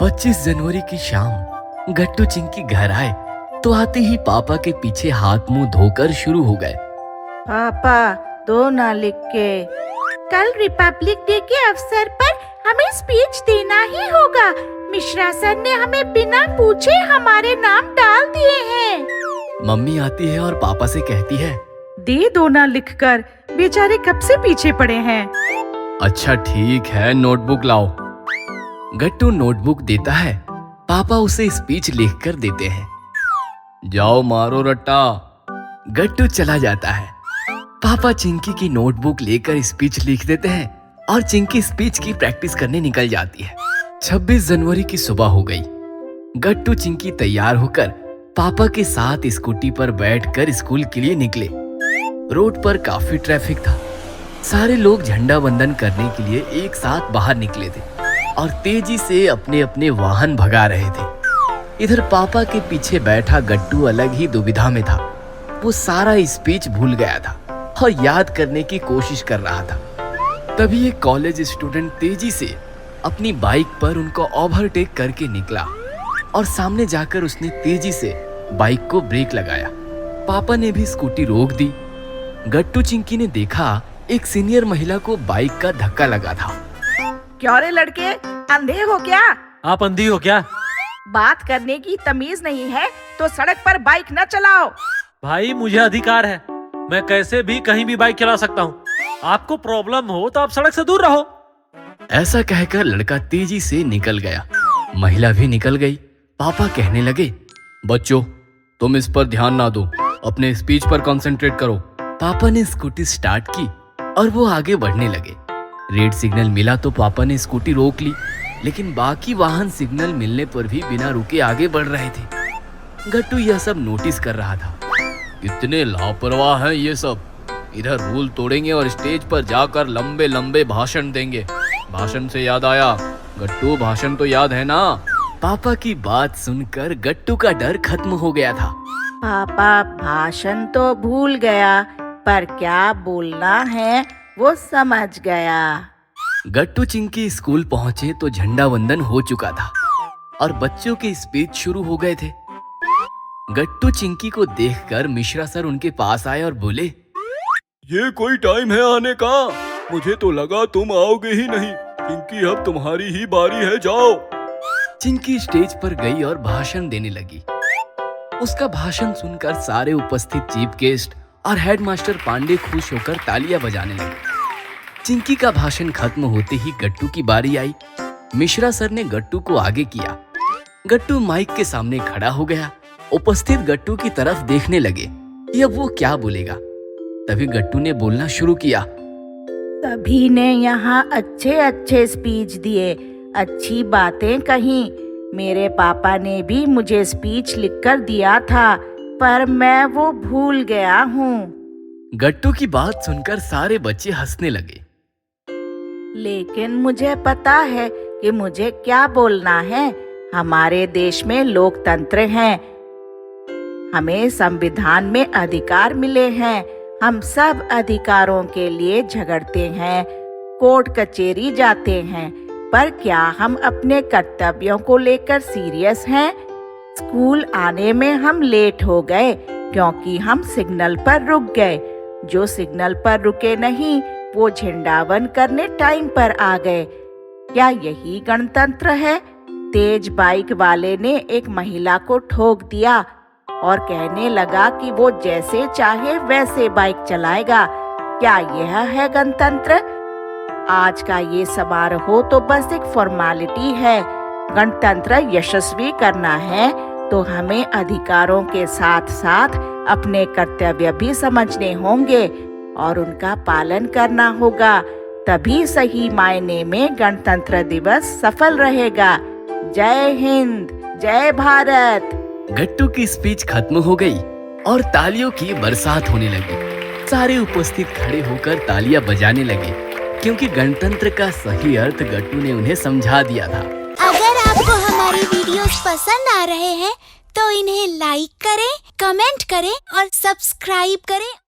25 जनवरी की शाम गट्टू चिंकी घर आए तो आते ही पापा के पीछे हाथ मुंह धोकर शुरू हो गए। पापा दो ना लिख के। कल रिपब्लिक डे के अवसर पर हमें स्पीच देना ही होगा। मिश्रा सर ने हमें बिना पूछे हमारे नाम डाल दिए हैं। मम्मी आती है और पापा से कहती है, दे दो ना लिखकर, बेचारे कब से पीछे पड़े हैं। अच्छा ठीक है, नोटबुक लाओ। गट्टू नोटबुक देता है, पापा उसे स्पीच लिखकर देते हैं। जाओ मारो रट्टा। गट्टू चला जाता है। पापा चिंकी की नोटबुक लेकर स्पीच लिख देते हैं और चिंकी स्पीच की प्रैक्टिस करने निकल जाती है। 26 जनवरी की सुबह हो गई। गट्टू चिंकी तैयार होकर पापा के साथ स्कूटी पर बैठकर स्कूल के लिए निकले। रोड पर काफी ट्रैफिक था। सारे लोग झंडा वंदन करने के लिए एक साथ बाहर निकले थे और तेजी से अपने अपने वाहन भगा रहे थे। इधर पापा के पीछे बैठा गट्टू अलग ही दुविधा में था। वो सारा स्पीच भूल गया था और याद करने की कोशिश कर रहा था। तभी एक कॉलेज स्टूडेंट तेजी से अपनी बाइक पर उनको ओवरटेक करके निकला और सामने जाकर उसने तेजी से बाइक को ब्रेक लगाया। पापा ने भी स्कूटी रोक दी। गट्टू चिंकी ने देखा एक सीनियर महिला को बाइक का धक्का लगा था। क्यों रे लड़के, अंधे हो क्या? आप अंधी हो क्या? बात करने की तमीज नहीं है तो सड़क पर बाइक न चलाओ। भाई मुझे अधिकार है, मैं कैसे भी कहीं भी बाइक चला सकता हूँ। आपको प्रॉब्लम हो तो आप सड़क से दूर रहो। ऐसा कहकर लड़का तेजी से निकल गया। महिला भी निकल गई। पापा कहने लगे, बच्चों तुम इस पर ध्यान ना दो, अपने स्पीच पर कंसंट्रेट करो। पापा ने स्कूटी स्टार्ट की और वो आगे बढ़ने लगे। रेड सिग्नल मिला तो पापा ने स्कूटी रोक ली, लेकिन बाकी वाहन सिग्नल मिलने पर भी बिना रुके आगे बढ़ रहे थे। गट्टू यह सब नोटिस कर रहा था। इतने लापरवाह हैं ये सब, इधर रूल तोड़ेंगे और स्टेज पर जाकर लंबे लंबे भाषण देंगे। भाषण से याद आया, गट्टू भाषण तो याद है ना? पापा की बात सुनकर गट्टू का डर खत्म हो गया था। पापा भाषण तो भूल गया, पर क्या बोलना है वो समझ गया। गट्टू चिंकी स्कूल पहुंचे तो झंडा वंदन हो चुका था और बच्चों के स्पीच शुरू हो गए थे। गट्टू चिंकी को देखकर मिश्रा सर उनके पास आए और बोले, ये कोई टाइम है आने का? मुझे तो लगा तुम आओगे ही नहीं। चिंकी अब तुम्हारी ही बारी है, जाओ। चिंकी स्टेज पर गई और भाषण देने लगी। उसका भाषण सुनकर सारे उपस्थित चीफ गेस्ट और हेडमास्टर पांडे खुश होकर तालियां बजाने लगे। चिंकी का भाषण खत्म होते ही गट्टू की बारी आई। मिश्रा सर ने गट्टू को आगे किया। गट्टू माइक के सामने खड़ा हो गया। उपस्थित गट्टू की तरफ देखने लगे कि अब वो क्या बोलेगा। तभी गट्टू ने बोलना शुरू किया। सभी ने यहाँ अच्छे अच्छे स्पीच दिए, अच्छी बातें कही। मेरे पापा ने भी मुझे स्पीच लिखकर दिया था, पर मैं वो भूल गया हूँ। गट्टू की बात सुनकर सारे बच्चे हंसने लगे। लेकिन मुझे पता है कि मुझे क्या बोलना है। हमारे देश में लोकतंत्र है, हमें संविधान में अधिकार मिले हैं। हम सब अधिकारों के लिए झगड़ते हैं, कोर्ट कचहरी जाते हैं, पर क्या हम अपने कर्तव्यों को लेकर सीरियस हैं? स्कूल आने में हम लेट हो गए क्योंकि हम सिग्नल पर रुक गए। जो सिग्नल पर रुके नहीं वो झंडावन करने टाइम पर आ गए। क्या यही गणतंत्र है? तेज बाइक वाले ने एक महिला को ठोक दिया और कहने लगा कि वो जैसे चाहे वैसे बाइक चलाएगा। क्या यह है गणतंत्र? आज का ये समारोह तो बस एक फॉर्मेलिटी है। गणतंत्र यशस्वी करना है तो हमें अधिकारों के साथ साथ अपने कर्तव्य भी समझने होंगे और उनका पालन करना होगा। तभी सही मायने में गणतंत्र दिवस सफल रहेगा। जय हिंद, जय भारत। गट्टू की स्पीच खत्म हो गई और तालियों की बरसात होने लगी। सारे उपस्थित खड़े होकर तालियां बजाने लगे क्योंकि गणतंत्र का सही अर्थ गट्टू ने उन्हें समझा दिया था। अगर आपको हमारी वीडियोस पसंद आ रहे हैं तो इन्हें लाइक करें, कमेंट करें और सब्सक्राइब करें।